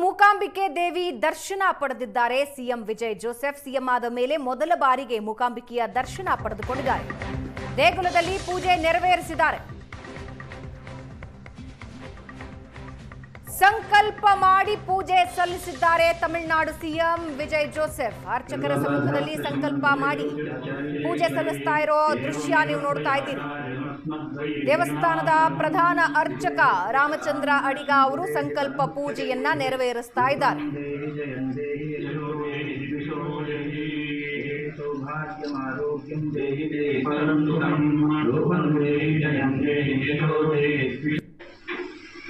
ಮೂಕಾಂಬಿಕೆ ದೇವಿ ದರ್ಶನ ಪಡೆದಿದ್ದಾರೆ CM Vijay Joseph. CM ಆದ ಮೇಲೆ ಮೊದಲ ಬಾರಿಗೆ ಮೂಕಾಂಬಿಕೆಯ ದರ್ಶನ ಪಡೆದುಕೊಂಡಿದ್ದಾರೆ. ದೇಗುಲದಲ್ಲಿ ಪೂಜೆ ನೆರವೇರಿಸಿದ್ದಾರೆ. ಸಂಕಲ್ಪ ಮಾಡಿ ಪೂಜೆ ಸಲ್ಲಿಸಿದ್ದಾರೆ ತಮಿಳುನಾಡು ಸಿಎಂ ವಿಜಯ್ ಜೋಸೆಫ್. ಅರ್ಚಕರ ಸಮ್ಮುಖದಲ್ಲಿ ಸಂಕಲ್ಪ ಮಾಡಿ ಪೂಜೆ ಸಲ್ಲಿಸ್ತಾ ಇರೋ ದೃಶ್ಯ ನೀವು ನೋಡ್ತಾ ಇದ್ದೀರಿ. ದೇವಸ್ಥಾನದ ಪ್ರಧಾನ ಅರ್ಚಕ ರಾಮಚಂದ್ರ ಅಡಿಗ ಅವರು ಸಂಕಲ್ಪ ಪೂಜೆಯನ್ನ ನೆರವೇರಿಸ್ತಾ ಇದ್ದಾರೆ.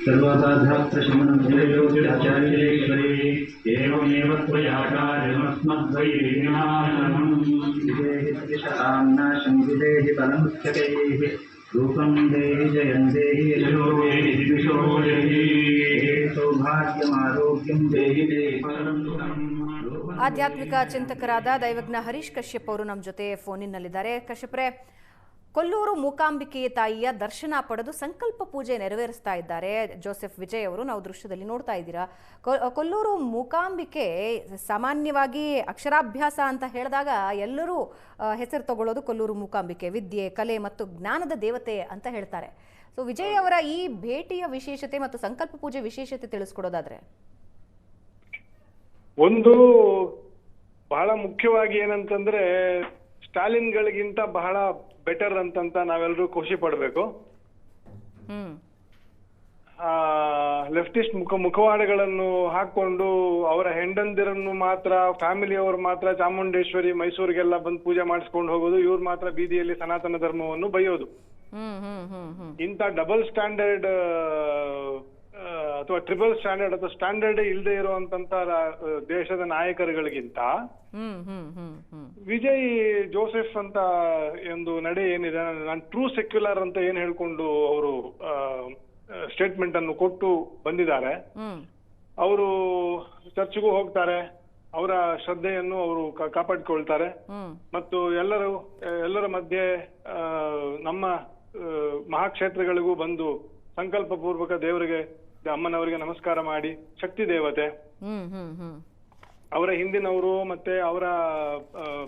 सर्वसाधात्रशमनं जयोत्याचार्येश्वरी एवमेव त्वया कार्यमस्मद्वैर्विनाशनं विदेहि शतान्नाशं विदेहि फलमुच्यतैः रूपं देहि जयं देहि यशो देहि दिविषो देहि सौभाग्यमारोग्यं देहि देहि फलं ಆಧ್ಯಾತ್ಮಿಕ ಚಿಂತಕರಾದ ದೈವಜ್ಞ ಹರೀಶ್ ಕಶ್ಯಪ್ ಅವರು ನಮ್ಮ ಜೊತೆ ಫೋನಿನಲ್ಲಿದ್ದಾರೆ. ಕಶ್ಯಪ್ರೆ, ಕೊಲ್ಲೂರು ಮೂಕಾಂಬಿಕೆಯ ತಾಯಿಯ ದರ್ಶನ ಪಡೆದು ಸಂಕಲ್ಪ ಪೂಜೆ ನೆರವೇರಿಸ್ತಾ ಇದ್ದಾರೆ ಜೋಸೆಫ್ ವಿಜಯ್ ಅವರು. ನಾವು ದೃಶ್ಯದಲ್ಲಿ ನೋಡ್ತಾ ಇದ್ದೀರಾ. ಕೊಲ್ಲೂರು ಮೂಕಾಂಬಿಕೆ ಸಾಮಾನ್ಯವಾಗಿ ಅಕ್ಷರಾಭ್ಯಾಸ ಅಂತ ಹೇಳಿದಾಗ ಎಲ್ಲರೂ ಹೆಸರು ತಗೊಳ್ಳೋದು ಕೊಲ್ಲೂರು ಮೂಕಾಂಬಿಕೆ, ವಿದ್ಯೆ, ಕಲೆ ಮತ್ತು ಜ್ಞಾನದ ದೇವತೆ ಅಂತ ಹೇಳ್ತಾರೆ. ಸೊ ವಿಜಯ್ ಅವರ ಈ ಭೇಟಿಯ ವಿಶೇಷತೆ ಮತ್ತು ಸಂಕಲ್ಪ ಪೂಜೆ ವಿಶೇಷತೆ ತಿಳಿಸ್ಕೊಡೋದಾದ್ರೆ? ಒಂದು ಬಹಳ ಮುಖ್ಯವಾಗಿ ಏನಂತಂದ್ರೆ ಸ್ಟಾಲಿನ್ಗಳಿಗಿಂತ ಬಹಳ ಬೆಟರ್ ಅಂತಂತ ನಾವೆಲ್ಲರೂ ಖುಷಿ ಪಡ್ಬೇಕು. ಲೆಫ್ಟಿಸ್ಟ್ ಮುಖವಾಡಗಳನ್ನು ಹಾಕೊಂಡು ಅವರ ಹೆಂಡಂದಿರನ್ನು ಮಾತ್ರ, ಫ್ಯಾಮಿಲಿಯವರು ಮಾತ್ರ ಚಾಮುಂಡೇಶ್ವರಿ ಮೈಸೂರಿಗೆಲ್ಲ ಬಂದು ಪೂಜೆ ಮಾಡಿಸ್ಕೊಂಡು ಹೋಗೋದು, ಇವ್ರು ಮಾತ್ರ ಬೀದಿಯಲ್ಲಿ ಸನಾತನ ಧರ್ಮವನ್ನು ಬೈಯೋದು. ಇಂಥ ಡಬಲ್ ಸ್ಟ್ಯಾಂಡರ್ಡ್ ಅಥವಾ ಟ್ರಿಬಲ್ ಸ್ಟ್ಯಾಂಡರ್ಡ್ ಅಥವಾ ಸ್ಟ್ಯಾಂಡರ್ಡ್ ಇಲ್ಲದೆ ಇರುವಂತ ದೇಶದ ನಾಯಕರುಗಳಿಗಿಂತ ವಿಜಯ್ ಜೋಸೆಫ್ ಅಂತ ಒಂದು ನಡೆ ಏನಿದೆ, ನಾನು ಟ್ರೂ ಸೆಕ್ಯುಲರ್ ಅಂತ ಏನ್ ಹೇಳ್ಕೊಂಡು ಅವರು ಸ್ಟೇಟ್ಮೆಂಟ್ ಅನ್ನು ಕೊಟ್ಟು ಬಂದಿದ್ದಾರೆ. ಅವರು ಚರ್ಚ್ಗೂ ಹೋಗ್ತಾರೆ, ಅವರ ಶ್ರದ್ಧೆಯನ್ನು ಅವರು ಕಾಪಾಡಿಕೊಳ್ತಾರೆ ಮತ್ತು ಎಲ್ಲರ ಮಧ್ಯೆ ನಮ್ಮ ಮಹಾಕ್ಷೇತ್ರಗಳಿಗೂ ಬಂದು ಸಂಕಲ್ಪ ಪೂರ್ವಕ ದೇವರಿಗೆ, ಅಮ್ಮನವರಿಗೆ ನಮಸ್ಕಾರ ಮಾಡಿ, ಶಕ್ತಿ ದೇವತೆ ಅವರ ಹಿಂದಿನವರು ಮತ್ತೆ ಅವರ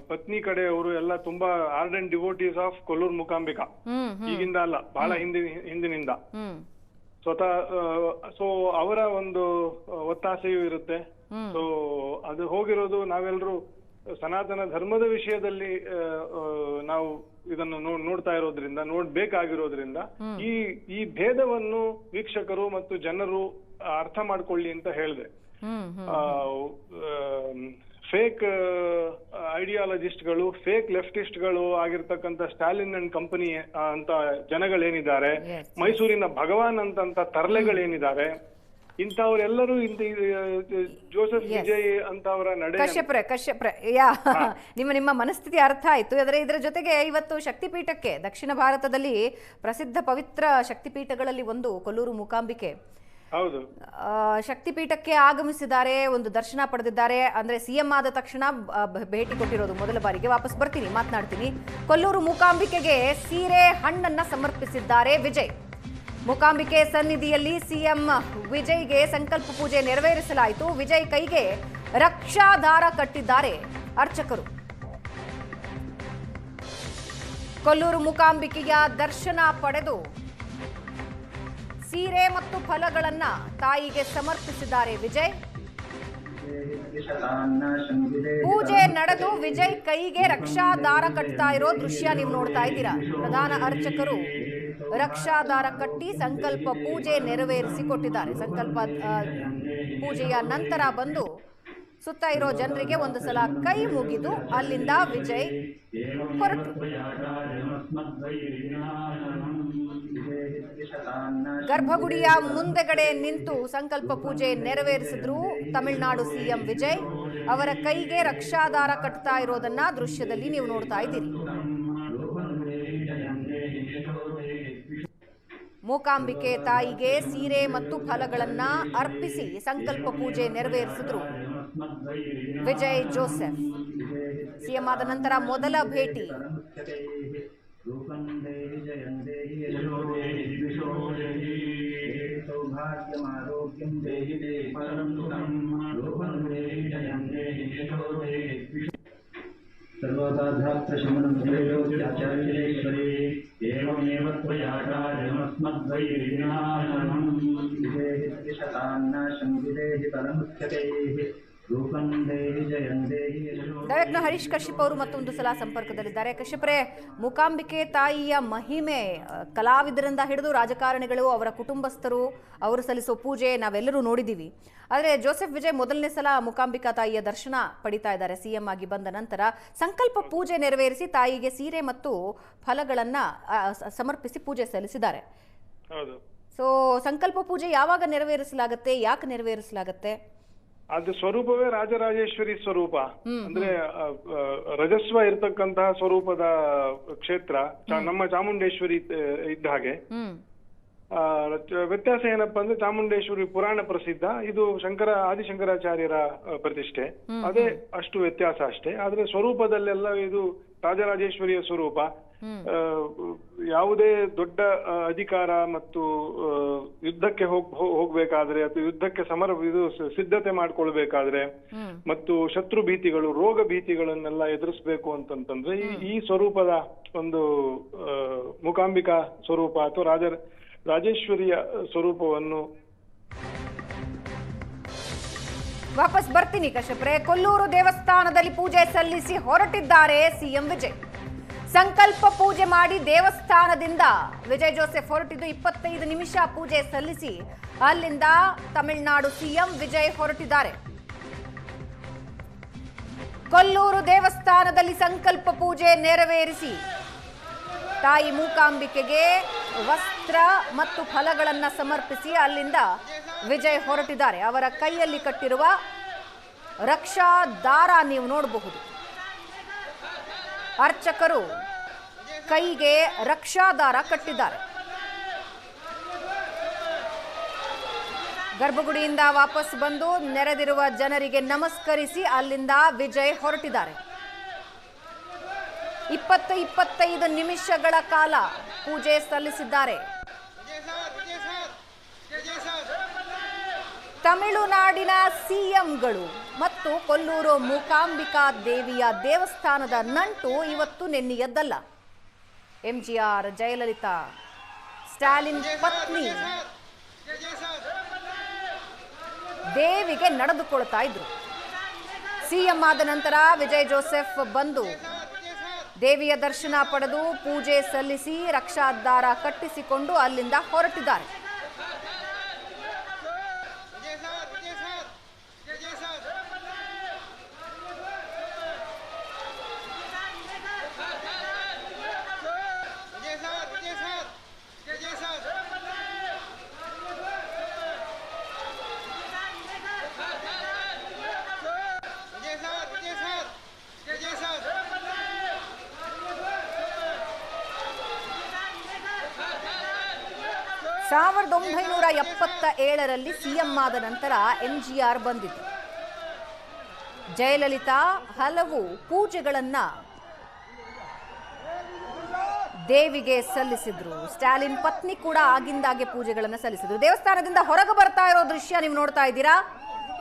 ಪತ್ನಿ ಕಡೆಯವರು ಎಲ್ಲ ತುಂಬಾ ardent devotees of Kollur Mookambika. ಈಗಿಂದ ಅಲ್ಲ, ಬಹಳ ಹಿಂದಿನಿಂದ ಸ್ವತಃ. ಸೊ ಅವರ ಒಂದು ಒತ್ತಾಸೆಯೂ ಇರುತ್ತೆ. ಸೊ ಅದು ಹೋಗಿರೋದು ನಾವೆಲ್ಲರೂ ಸನಾತನ ಧರ್ಮದ ವಿಷಯದಲ್ಲಿ ನಾವು ಇದನ್ನು ನೋಡ್ತಾ ಇರೋದ್ರಿಂದ, ನೋಡ್ಬೇಕಾಗಿರೋದ್ರಿಂದ ಈ ಭೇದವನ್ನು ವೀಕ್ಷಕರು ಮತ್ತು ಜನರು ಅರ್ಥ ಮಾಡ್ಕೊಳ್ಳಿ ಅಂತ ಹೇಳಿದೆ. ಫೇಕ್ ಐಡಿಯಾಲಜಿಸ್ಟ್ಗಳು, ಫೇಕ್ ಲೆಫ್ಟಿಸ್ಟ್ಗಳು ಆಗಿರ್ತಕ್ಕಂಥ ಸ್ಟಾಲಿನ್ ಅಂಡ್ ಕಂಪನಿ ಅಂತ ಜನಗಳೇನಿದ್ದಾರೆ, ಮೈಸೂರಿನ ಭಗವಾನ್ ಅಂತ ತರ್ಲೆಗಳೇನಿದ್ದಾರೆ, ಇಂಥವ್ರೆಲ್ಲರೂ ಜೋಸೆಫ್ ವಿಜಯ್ ಅಂತ ಅವರ ನಡೆ. ಕಶ್ಯಪ್ರೆ ನಿಮ್ಮ ಮನಸ್ಥಿತಿ ಅರ್ಥ ಆಯ್ತು. ಇದರ ಜೊತೆಗೆ ಇವತ್ತು ಶಕ್ತಿಪೀಠಕ್ಕೆ, ದಕ್ಷಿಣ ಭಾರತದಲ್ಲಿ ಪ್ರಸಿದ್ಧ ಪವಿತ್ರ ಶಕ್ತಿಪೀಠಗಳಲ್ಲಿ ಒಂದು ಕೊಲ್ಲೂರು ಮೂಕಾಂಬಿಕೆ. ಹೌದು, ಶಕ್ತಿಪೀಠಕ್ಕೆ ಆಗಮಿಸಿದ್ದಾರೆ, ಒಂದು ದರ್ಶನ ಪಡೆದಿದ್ದಾರೆ. ಅಂದ್ರೆ ಸಿಎಂ ಆದ ತಕ್ಷಣ ಭೇಟಿ ಕೊಟ್ಟಿರೋದು ಮೊದಲ ಬಾರಿಗೆ. ವಾಪಸ್ ಬರ್ತೀನಿ, ಮಾತನಾಡ್ತೀನಿ. ಕೊಲ್ಲೂರು ಮೂಕಾಂಬಿಕೆಗೆ ಸೀರೆ ಹಣ್ಣನ್ನ ಸಮರ್ಪಿಸಿದ್ದಾರೆ ವಿಜಯ್. ಮೂಕಾಂಬಿಕೆ ಸನ್ನಿಧಿಯಲ್ಲಿ ಸಿಎಂ ವಿಜಯ್ಗೆ ಸಂಕಲ್ಪ ಪೂಜೆ ನೆರವೇರಿಸಲಾಯಿತು. ವಿಜಯ್ ಕೈಗೆ ರಕ್ಷಾದಾರ ಕಟ್ಟಿದ್ದಾರೆ ಅರ್ಚಕರು. ಕೊಲ್ಲೂರು ಮೂಕಾಂಬಿಕೆಯ ದರ್ಶನ ಪಡೆದು ಸೀರೆ ಮತ್ತು ಫಲಗಳನ್ನ ತಾಯಿಗೆ ಸಮರ್ಪಿಸಿದ್ದಾರೆ ವಿಜಯ್. ಪೂಜೆ ನಡೆದು ವಿಜಯ್ ಕೈಗೆ ರಕ್ಷಾದಾರ ಕಟ್ತಾ ಇರೋ ದೃಶ್ಯ ನೀವು ನೋಡ್ತಾ ಇದ್ದೀರಾ. ಪ್ರಧಾನ ಅರ್ಚಕರು ರಕ್ಷಾದಾರ ಕಟ್ಟಿ ಸಂಕಲ್ಪ ಪೂಜೆ ನೆರವೇರಿಸಿ ಕೊಟ್ಟಿದ್ದಾರೆ. ಸಂಕಲ್ಪ ಪೂಜೆಯ ನಂತರ ಬಂದು ಸುತ್ತ ಇರೋ ಜನರಿಗೆ ಒಂದು ಸಲ ಕೈ ಮುಗಿದು ಅಲ್ಲಿಂದ ವಿಜಯ್ ಹೊರಟು ಗರ್ಭಗುಡಿಯ ಮುಂದೆಗಡೆ ನಿಂತು ಸಂಕಲ್ಪ ಪೂಜೆ ನೆರವೇರಿಸಿದ್ರು ತಮಿಳುನಾಡು ಸಿಎಂ ವಿಜಯ್. ಅವರ ಕೈಗೆ ರಕ್ಷಾದಾರ ಕಟ್ತಾ ಇರೋದನ್ನ ದೃಶ್ಯದಲ್ಲಿ ನೀವು ನೋಡ್ತಾ ಇದ್ದೀರಿ. ಮೂಕಾಂಬಿಕೆ ತಾಯಿಗೆ ಸೀರೆ ಮತ್ತು ಫಲಗಳನ್ನ ಅರ್ಪಿಸಿ ಸಂಕಲ್ಪ ಪೂಜೆ ನೆರವೇರಿಸಿದ್ರು ವಿಜಯ್ ಜೋಸೆಫ್. ಸಿಎಂ ಆದ ನಂತರ ಮೊದಲ ಭೇಟಿ. सौभाग्यमारोग्यं देहि ते परं सुखं लोकं देहि जयं देहि यशो देहि सर्वबाधाप्रशमनं त्रैलोक्याचार्येश्वरे एवमेव त्वयाचार्यमस्मद्वैरिणाशनं विदेहि शतान्नाशं विदेहि परमुच्यतैः ರೂಪಂ ದೇಹಿ ಜಯಂ ದೇಹಿ ಯಶೋ. ದೈವಜ್ಞ ಹರೀಶ್ ಕಶ್ಯಪ್ ಅವರು ಮತ್ತೊಂದು ಸಲ ಸಂಪರ್ಕದಲ್ಲಿದ್ದಾರೆ. ಕಶ್ಯಪ್ರೆ, ಮೂಕಾಂಬಿಕೆ ತಾಯಿಯ ಮಹಿಮೆ ಕಲಾವಿದರಿಂದ ಹಿಡಿದು ರಾಜಕಾರಣಿಗಳು, ಅವರ ಕುಟುಂಬಸ್ಥರು, ಅವರು ಸಲ್ಲಿಸೋ ಪೂಜೆ ನಾವೆಲ್ಲರೂ ನೋಡಿದ್ದೀವಿ. ಆದರೆ ಜೋಸೆಫ್ ವಿಜಯ್ ಮೊದಲನೇ ಸಲ ಮೂಕಾಂಬಿಕಾ ತಾಯಿಯ ದರ್ಶನ ಪಡಿತಾ ಇದ್ದಾರೆ. ಸಿಎಂ ಆಗಿ ಬಂದ ನಂತರ ಸಂಕಲ್ಪ ಪೂಜೆ ನೆರವೇರಿಸಿ ತಾಯಿಗೆ ಸೀರೆ ಮತ್ತು ಫಲಗಳನ್ನ ಸಮರ್ಪಿಸಿ ಪೂಜೆ ಸಲ್ಲಿಸಿದ್ದಾರೆ. ಹೌದು. ಸೊ ಸಂಕಲ್ಪ ಪೂಜೆ ಯಾವಾಗ ನೆರವೇರಿಸಲಾಗುತ್ತೆ, ಯಾಕೆ ನೆರವೇರಿಸಲಾಗುತ್ತೆ? ಅದು ಸ್ವರೂಪವೇ ರಾಜರಾಜೇಶ್ವರಿ ಸ್ವರೂಪ. ಅಂದ್ರೆ ರಜಸ್ವ ಇರ್ತಕ್ಕಂತಹ ಸ್ವರೂಪದ ಕ್ಷೇತ್ರ ನಮ್ಮ ಚಾಮುಂಡೇಶ್ವರಿ ಇದ್ದ ಹಾಗೆ. ವ್ಯತ್ಯಾಸ ಏನಪ್ಪಾ ಅಂದ್ರೆ ಚಾಮುಂಡೇಶ್ವರಿ ಪುರಾಣ ಪ್ರಸಿದ್ಧ, ಇದು ಆದಿಶಂಕರಾಚಾರ್ಯರ ಪ್ರತಿಷ್ಠೆ. ಅದೇ ಅಷ್ಟು ವ್ಯತ್ಯಾಸ ಅಷ್ಟೇ. ಆದ್ರೆ ಸ್ವರೂಪದಲ್ಲೆಲ್ಲ ಇದು ರಾಜರಾಜೇಶ್ವರಿಯ ಸ್ವರೂಪ. ಯಾವುದೇ ದೊಡ್ಡ ಅಧಿಕಾರ ಮತ್ತು ಯುದ್ಧಕ್ಕೆ ಹೋಗ್ಬೇಕಾದ್ರೆ ಅಥವಾ ಯುದ್ಧಕ್ಕೆ ಸಿದ್ಧತೆ ಮಾಡ್ಕೊಳ್ಬೇಕಾದ್ರೆ ಮತ್ತು ಶತ್ರು ಭೀತಿಗಳು, ರೋಗ ಭೀತಿಗಳನ್ನೆಲ್ಲ ಎದುರಿಸ್ಬೇಕು ಅಂತಂತಂದ್ರೆ ಈ ಸ್ವರೂಪದ ಒಂದು ಮೂಕಾಂಬಿಕಾ ಸ್ವರೂಪ ಅಥವಾ ರಾಜೇಶ್ವರಿಯ ಸ್ವರೂಪವನ್ನು. ವಾಪಸ್ ಬರ್ತೀನಿ ಕಶ್ಯಪ್ರೆ. ಕೊಲ್ಲೂರು ದೇವಸ್ಥಾನದಲ್ಲಿ ಪೂಜೆ ಸಲ್ಲಿಸಿ ಹೊರಟಿದ್ದಾರೆ ಸಿಎಂ ವಿಜಯ್. ಸಂಕಲ್ಪ ಪೂಜೆ ಮಾಡಿ ದೇವಸ್ಥಾನದಿಂದ ವಿಜಯ್ ಜೋಸೆಫ್ ಹೊರಟಿದ್ದು 25 ನಿಮಿಷ ಪೂಜೆ ಸಲ್ಲಿಸಿ ಅಲ್ಲಿಂದ ತಮಿಳುನಾಡು ಸಿಎಂ ವಿಜಯ್ ಹೊರಟಿದ್ದಾರೆ. ಕೊಲ್ಲೂರು ದೇವಸ್ಥಾನದಲ್ಲಿ ಸಂಕಲ್ಪ ಪೂಜೆ ನೆರವೇರಿಸಿ ತಾಯಿ ಮೂಕಾಂಬಿಕೆಗೆ ವಸ್ತ್ರ ಮತ್ತು ಫಲಗಳನ್ನು ಸಮರ್ಪಿಸಿ ಅಲ್ಲಿಂದ ವಿಜಯ್ ಹೊರಟಿದ್ದಾರೆ. ಅವರ ಕೈಯಲ್ಲಿ ಕಟ್ಟಿರುವ ರಕ್ಷಾ ದಾರ ನೀವು ನೋಡಬಹುದು. ಅರ್ಚಕರು ಕೈಗೆ ರಕ್ಷಾದಾರ ಕಟ್ಟಿದ್ದಾರೆ. ಗರ್ಭಗುಡಿಯಿಂದ ವಾಪಸ್ ಬಂದು ನೆರೆದಿರುವ ಜನರಿಗೆ ನಮಸ್ಕರಿಸಿ ಅಲ್ಲಿಂದ ವಿಜಯ್ ಹೊರಟಿದ್ದಾರೆ. 25 ನಿಮಿಷಗಳ ಕಾಲ ಪೂಜೆ ಸಲ್ಲಿಸಿದ್ದಾರೆ. ತಮಿಳುನಾಡಿನ ಸಿಎಂಗಳು ಮತ್ತು ಕೊಲ್ಲೂರು ಮೂಕಾಂಬಿಕಾ ದೇವಿಯ ದೇವಸ್ಥಾನದ ನಂಟು ಇವತ್ತು ನೆನ್ನೆಯದ್ದಲ್ಲ. ಎಂಜಿಆರ್, ಜಯಲಲಿತಾ, ಸ್ಟಾಲಿನ್ ಪತ್ನಿ ದೇವಿಗೆ ನಡೆದುಕೊಳ್ತಾ ಇದ್ರು. ಸಿಎಂ ಆದ ನಂತರ ವಿಜಯ್ ಜೋಸೆಫ್ ಬಂದು ದೇವಿಯ ದರ್ಶನ ಪಡೆದು ಪೂಜೆ ಸಲ್ಲಿಸಿ ರಕ್ಷಾದಾರ ಕಟ್ಟಿಸಿಕೊಂಡು ಅಲ್ಲಿಂದ ಹೊರಟಿದ್ದಾರೆ. ಸಾವಿರದ 1977ರಲ್ಲಿ ಸಿಎಂ ಆದ ನಂತರ ಎಂಜಿಆರ್ ಬಂದಿದ್ರು. ಜಯಲಲಿತಾ ಹಲವು ಪೂಜೆಗಳನ್ನ ದೇವಿಗೆ ಸಲ್ಲಿಸಿದ್ರು. ಸ್ಟಾಲಿನ್ ಪತ್ನಿ ಕೂಡ ಆಗಿಂದಾಗೆ ಪೂಜೆಗಳನ್ನ ಸಲ್ಲಿಸಿದ್ರು. ದೇವಸ್ಥಾನದಿಂದ ಹೊರಗೆ ಬರ್ತಾ ಇರೋ ದೃಶ್ಯ ನೀವು ನೋಡ್ತಾ ಇದ್ದೀರಾ.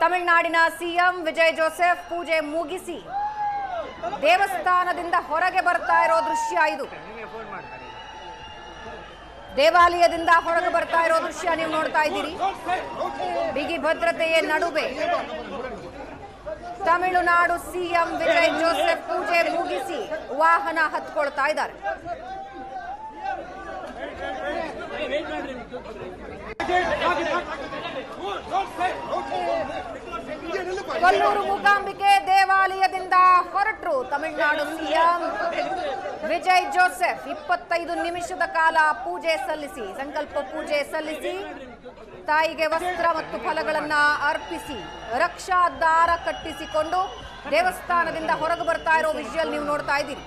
ತಮಿಳುನಾಡಿನ ಸಿಎಂ ವಿಜಯ್ ಜೋಸೆಫ್ ಪೂಜೆ ಮುಗಿಸಿ ದೇವಸ್ಥಾನದಿಂದ ಹೊರಗೆ ಬರ್ತಾ ಇರೋ ದೃಶ್ಯ ಇದು. ದೇವಾಲಯದಿಂದ ಹೊರಗೆ ಬರ್ತಾ ಇರೋ ದೃಶ್ಯ ನೀವು ನೋಡ್ತಾ ಇದ್ದೀರಿ. ಬಿಗಿ ಭದ್ರತೆಯ ನಡುವೆ ತಮಿಳುನಾಡು ಸಿಎಂ ವಿಜಯ್ ಜೋಸೆಫ್ ಪೂಜೆ ಮುಗಿಸಿ ವಾಹನ ಹತ್ಕೊಳ್ತಾ ಇದ್ದಾರೆ. ಕೊಲ್ಲೂರು ಮೂಕಾಂಬಿಕೆ ದೇವಾಲಯದಿಂದ ಹೊರಟರು ತಮಿಳುನಾಡು ಸಿಎಂ ವಿಜಯ್ ಜೋಸೆಫ್. 25 ನಿಮಿಷದ ಕಾಲ ಪೂಜೆ ಸಲ್ಲಿಸಿ, ಸಂಕಲ್ಪ ಪೂಜೆ ಸಲ್ಲಿಸಿ ತಾಯಿಗೆ ವಸ್ತ್ರ ಮತ್ತು ಫಲಗಳನ್ನ ಅರ್ಪಿಸಿ ರಕ್ಷಾದಾರ ಕಟ್ಟಿಸಿಕೊಂಡು ದೇವಸ್ಥಾನದಿಂದ ಹೊರಗೆ ಬರ್ತಾ ಇರೋ ವಿಜುವಲ್ ನೀವು ನೋಡ್ತಾ ಇದ್ದೀರಿ.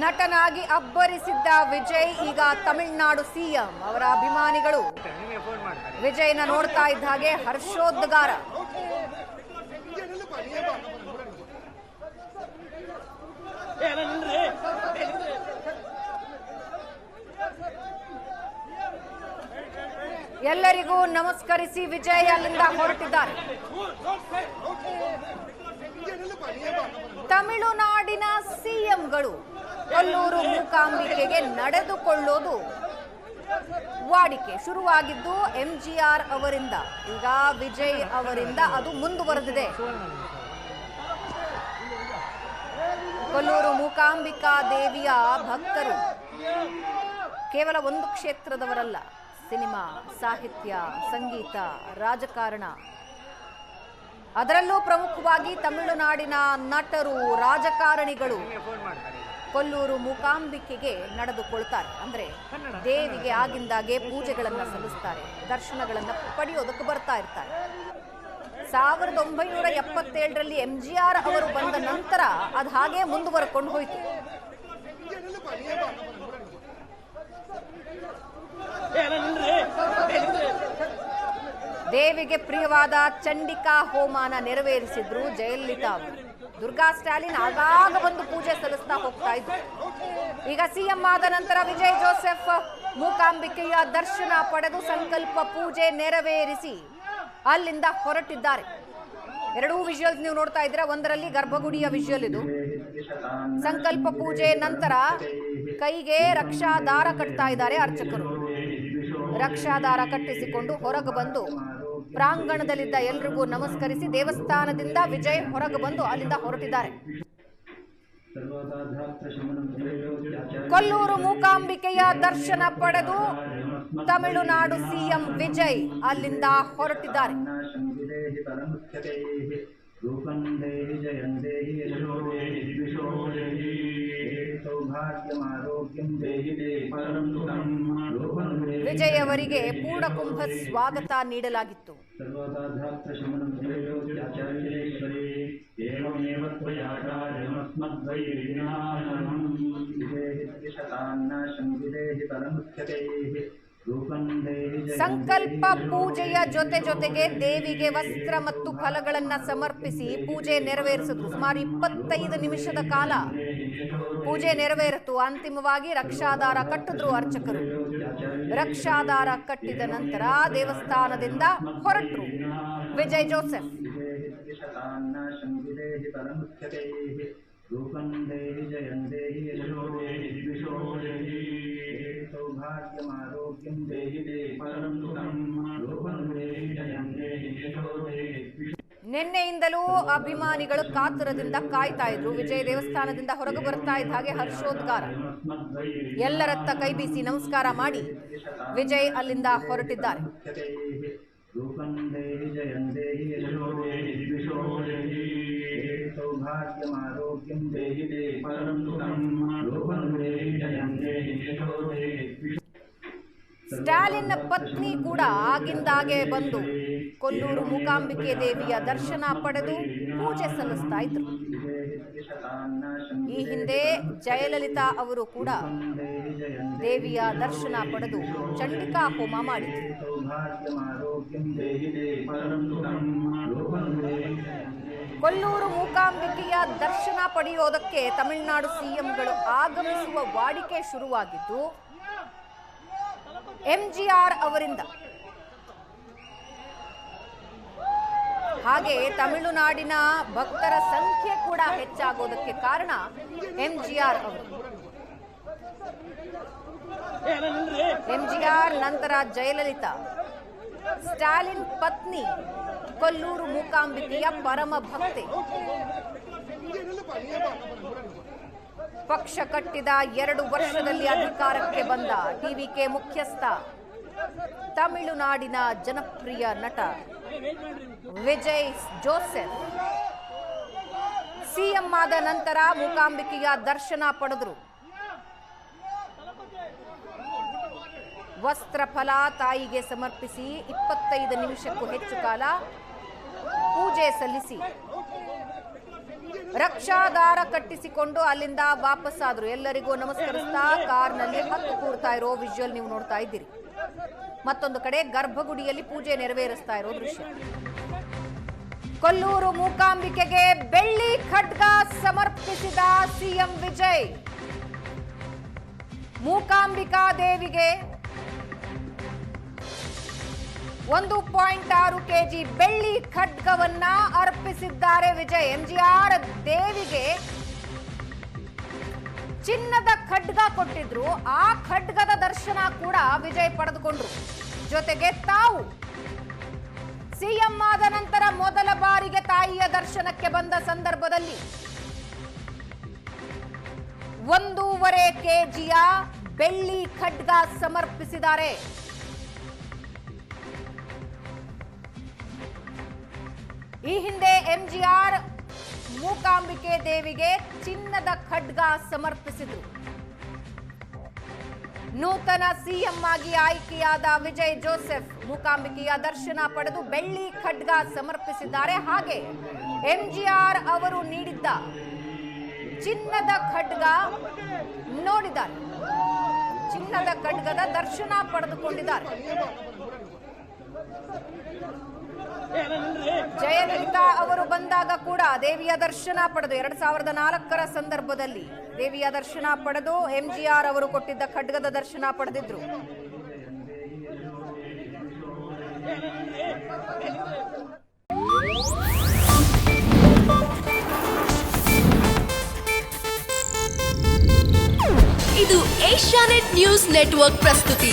ನಟನಾಗಿ ಅಬ್ಬರಿಸಿದ್ದ ವಿಜಯ್ ಈಗ ತಮಿಳುನಾಡು ಸಿಎಂ. ಅವರ ಅಭಿಮಾನಿಗಳು ವಿಜಯ್ನ ನೋಡ್ತಾ ಇದ್ದ ಹಾಗೆ ಹರ್ಷೋದ್ಗಾರ. ಎಲ್ಲರಿಗೂ ನಮಸ್ಕರಿಸಿ ವಿಜಯ್ ಅಲ್ಲಿಂದ ಹೊರಟಿದ್ದಾರೆ. ತಮಿಳುನಾಡಿನ ಸಿಎಂಗಳು ಕೊಲ್ಲೂರು ಮೂಕಾಂಬಿಕೆಗೆ ನಡೆದುಕೊಳ್ಳೋದು ವಾಡಿಕೆ. ಶುರುವಾಗಿದ್ದು ಎಂಜಿಆರ್ ಅವರಿಂದ, ಈಗ ವಿಜಯ್ ಅವರಿಂದ ಅದು ಮುಂದುವರೆದಿದೆ. ಕೊಲ್ಲೂರು ಮೂಕಾಂಬಿಕಾ ದೇವಿಯ ಭಕ್ತರು ಕೇವಲ ಒಂದು ಕ್ಷೇತ್ರದವರಲ್ಲ. ಸಿನಿಮಾ, ಸಾಹಿತ್ಯ, ಸಂಗೀತ, ರಾಜಕಾರಣ, ಅದರಲ್ಲೂ ಪ್ರಮುಖವಾಗಿ ತಮಿಳುನಾಡಿನ ನಟರು, ರಾಜಕಾರಣಿಗಳು ಕೊಲ್ಲೂರು ಮೂಕಾಂಬಿಕೆಗೆ ನಡೆದುಕೊಳ್ತಾರೆ. ಅಂದ್ರೆ ದೇವಿಗೆ ಆಗಿಂದಾಗೆ ಪೂಜೆಗಳನ್ನ ಸಲ್ಲಿಸ್ತಾರೆ, ದರ್ಶನಗಳನ್ನ ಪಡೆಯೋದಕ್ಕೆ ಬರ್ತಾ ಇರ್ತಾರೆ. 1977ರಲ್ಲಿ ಎಂಜಿಆರ್ ಅವರು ಬಂದ ನಂತರ ಅದು ಹಾಗೆ ಮುಂದುವರೆಕೊಂಡು ಹೋಯಿತು. ದೇವಿಗೆ ಪ್ರಿಯವಾದ ಚಂಡಿಕಾ ಹೋಮನ ನೆರವೇರಿಸಿದ್ರು ಜಯಲಲಿತಾ ಅವರು. ದುರ್ಗಾ ಸ್ಟಾಲಿನ್ ಆಗಾಗ ಬಂದು ಪೂಜೆ ಸಲ್ಲಿಸ್ತಾ ಹೋಗ್ತಾ ಇದ್ರು. ಈಗ ಸಿಎಂ ಆದ ನಂತರ ವಿಜಯ್ ಜೋಸೆಫ್ ಮೂಕಾಂಬಿಕೆಯ ದರ್ಶನ ಪಡೆದು ಸಂಕಲ್ಪ ಪೂಜೆ ನೆರವೇರಿಸಿ ಅಲ್ಲಿಂದ ಹೊರಟಿದ್ದಾರೆ. ಎರಡೂ ವಿಜುವಲ್ಸ್ ನೀವು ನೋಡ್ತಾ ಇದ್ದೀರಾ. ಒಂದರಲ್ಲಿ ಗರ್ಭಗುಡಿಯ ವಿಜುವಲ್ ಇದು. ಸಂಕಲ್ಪ ಪೂಜೆ ನಂತರ ಕೈಗೆ ರಕ್ಷಾ ದಾರ ಕಟ್ತಾ ಇದ್ದಾರೆ ಅರ್ಚಕರು. ರಕ್ಷಾ ದಾರ ಕಟ್ಟಿಸಿಕೊಂಡು ಹೊರಗೆ ಬಂದು ಪ್ರಾಂಗಣದಲ್ಲಿದ್ದ ಎಲ್ರಿಗೂ ನಮಸ್ಕರಿಸಿ ದೇವಸ್ಥಾನದಿಂದ ವಿಜಯ್ ಹೊರಗೆ ಬಂದು ಅಲ್ಲಿಂದ ಹೊರಟಿದ್ದಾರೆ. ಕೊಲ್ಲೂರು ಮೂಕಾಂಬಿಕೆಯ ದರ್ಶನ ಪಡೆದು ತಮಿಳುನಾಡು ಸಿಎಂ ವಿಜಯ್ ಅಲ್ಲಿಂದ ಹೊರಟಿದ್ದಾರೆ. ವಿಜಯ್ ಅವರಿಗೆ ಪೂರ್ಣಕುಂಭ ಸ್ವಾಗತ ನೀಡಲಾಗಿತ್ತು. ಸಂಕಲ್ಪ ಪೂಜೆಯ ಜೊತೆಗೆ ದೇವಿಗೆ ವಸ್ತ್ರ ಮತ್ತು ಫಲಗಳನ್ನ ಸಮರ್ಪಿಸಿ ಪೂಜೆ ನೆರವೇರಿಸಿದ್ರು. ಸುಮಾರು 25 ನಿಮಿಷದ ಕಾಲ ಪೂಜೆ ನೆರವೇರಿತು. ಅಂತಿಮವಾಗಿ ರಕ್ಷಾದಾರ ಕಟ್ಟಿದ್ರು ಅರ್ಚಕರು. ರಕ್ಷಾದಾರ ಕಟ್ಟಿದ ನಂತರ ದೇವಸ್ಥಾನದಿಂದ ಹೊರಟರು ವಿಜಯ್ ಜೋಸೆಫ್. ನಿನ್ನೆಯಿಂದಲೂ ಅಭಿಮಾನಿಗಳು ಕಾತುರದಿಂದ ಕಾಯ್ತಾ ಇದ್ರು. ವಿಜಯ್ ದೇವಸ್ಥಾನದಿಂದ ಹೊರಗೆ ಬರ್ತಾ ಇದ್ದ ಹಾಗೆ ಹರ್ಷೋದ್ಗಾರ, ಎಲ್ಲರತ್ತ ಕೈ ಬೀಸಿ ನಮಸ್ಕಾರ ಮಾಡಿ ವಿಜಯ್ ಅಲ್ಲಿಂದ ಹೊರಟಿದ್ದಾರೆ. ಸ್ಟಾಲಿನ್ ಪತ್ನಿ ಕೂಡ ಆಗಿಂದಾಗೆ ಬಂದು ಕೊಲ್ಲೂರು ಮೂಕಾಂಬಿಕೆ ದೇವಿಯ ದರ್ಶನ ಪಡೆದು ಪೂಜೆ ಸಲ್ಲಿಸ್ತಾ ಇದ್ರು. ಈ ಹಿಂದೆ ಜಯಲಲಿತಾ ಅವರು ಕೂಡ ದೇವಿಯ ದರ್ಶನ ಪಡೆದು ಚಂಡಿಕಾ ಹೋಮ ಮಾಡಿದ್ರು. ಕೊಲ್ಲೂರು ಮೂಕಾಂಬಿಕೆಯ ದರ್ಶನ ಪಡೆಯೋದಕ್ಕೆ ತಮಿಳುನಾಡು ಸಿಎಂಗಳು ಆಗಮಿಸುವ ವಾಡಿಕೆ ಶುರುವಾಗಿದ್ದು ಎಂಜಿಆರ್ ಅವರಿಂದ. ಹಾಗೆ ತಮಿಳುನಾಡಿನ ಭಕ್ತರ ಸಂಖ್ಯೆ ಕೂಡ ಹೆಚ್ಚಾಗೋದಕ್ಕೆ ಕಾರಣ ಎಂಜಿಆರ್ ಅವರು. ಎಂಜಿಆರ್ ನಂತರ ಜಯಲಲಿತಾ, ಸ್ಟಾಲಿನ್ ಪತ್ನಿ ಕೊಲ್ಲೂರು ಮೂಕಾಂಬಿಕೆಯ ಪರಮ ಭಕ್ತೆ. ಪಕ್ಷ ಕಟ್ಟಿದ 2 ವರ್ಷದಲ್ಲಿ ಅಧಿಕಾರಕ್ಕೆ ಬಂದ ಟಿವಿಕೆ ಮುಖ್ಯಸ್ಥ, ತಮಿಳುನಾಡಿನ ಜನಪ್ರಿಯ ನಟ ವಿಜಯ್ ಜೋಸೆಫ್ ಸಿಎಂ ಆದ ನಂತರ ಮೂಕಾಂಬಿಕೆಯ ದರ್ಶನ ಪಡೆದರು. ವಸ್ತ್ರ ಫಲ ತಾಯಿಗೆ ಸಮರ್ಪಿಸಿ 25 ನಿಮಿಷಕ್ಕೂ ಹೆಚ್ಚು ಕಾಲ ಪೂಜೆ ಸಲ್ಲಿಸಿ ರಕ್ಷಾದಾರ ಕಟ್ಟಿಸಿಕೊಂಡು ಅಲ್ಲಿಂದ ವಾಪಸ್ಸಾದ್ರು. ಎಲ್ಲರಿಗೂ ನಮಸ್ಕರಿಸ್ತಾ ಕಾರ್ನಲ್ಲಿ ಹತ್ತು ಕೂರ್ತಾ ಇರೋ ವಿಜುವಲ್ ನೀವು ನೋಡ್ತಾ ಇದ್ದೀರಿ. ಮತ್ತೊಂದು ಕಡೆ ಗರ್ಭಗುಡಿಯಲ್ಲಿ ಪೂಜೆ ನೆರವೇರಿಸ್ತಾ ಇರೋ ದೃಶ್ಯ. ಕೊಲ್ಲೂರು ಮೂಕಾಂಬಿಕೆಗೆ ಬೆಳ್ಳಿ ಖಡ್ಗ ಸಮರ್ಪಿಸಿದ ಸಿಎಂ ವಿಜಯ್. ಮೂಕಾಂಬಿಕಾ ದೇವಿಗೆ 1.6 ಕೆಜಿ ಬೆಳ್ಳಿ ಖಡ್ಗವನ್ನ ಅರ್ಪಿಸಿದ್ದಾರೆ ವಿಜಯ್. ಎಂಜಿಆರ್ ದೇವಿಗೆ ಚಿನ್ನದ ಖಡ್ಗ ಕೊಟ್ಟಿದ್ರು. ಆ ಖಡ್ಗದ ದರ್ಶನ ಕೂಡ ವಿಜಯ್ ಪಡೆದುಕೊಂಡ್ರು. ಜೊತೆಗೆ ತಾವು ಸಿಎಂ ಆದ ನಂತರ ಮೊದಲ ಬಾರಿಗೆ ತಾಯಿಯ ದರ್ಶನಕ್ಕೆ ಬಂದ ಸಂದರ್ಭದಲ್ಲಿ 1.5 ಕೆಜಿಯ ಬೆಳ್ಳಿ ಖಡ್ಗ ಸಮರ್ಪಿಸಿದ್ದಾರೆ. ಈ ಹಿಂದೆ ಎಂಜಿಆರ್ ಮೂಕಾಂಬಿಕೆ ದೇವಿಗೆ ಚಿನ್ನದ ಖಡ್ಗ ಸಮರ್ಪಿಸಿದ್ರು. ನೂತನ ಸಿಎಂ ಆಗಿ ಆಯ್ಕೆಯಾದ ವಿಜಯ್ ಜೋಸೆಫ್ ಮೂಕಾಂಬಿಕೆಯ ದರ್ಶನ ಪಡೆದು ಬೆಳ್ಳಿ ಖಡ್ಗ ಸಮರ್ಪಿಸಿದ್ದಾರೆ. ಹಾಗೆ ಎಂಜಿಆರ್ ಅವರು ನೀಡಿದ್ದ ಚಿನ್ನದ ಖಡ್ಗ ನೋಡಿದ್ದಾರೆ. ಚಿನ್ನದ ಖಡ್ಗದ ದರ್ಶನ ಪಡೆದುಕೊಂಡಿದ್ದಾರೆ. ಜಯಲಲಿತಾ ಅವರು ಬಂದಾಗ ಕೂಡ ದೇವಿಯ ದರ್ಶನ ಪಡೆದು 2004ರ ಸಂದರ್ಭದಲ್ಲಿ ದೇವಿಯ ದರ್ಶನ ಪಡೆದು ಎಂಜಿಆರ್ ಅವರು ಕೊಟ್ಟಿದ್ದ ಖಡ್ಗದ ದರ್ಶನ ಪಡೆದಿದ್ರು. ಇದು ಏಷ್ಯಾನೆಟ್ ನ್ಯೂಸ್ ನೆಟ್ವರ್ಕ್ ಪ್ರಸ್ತುತಿ.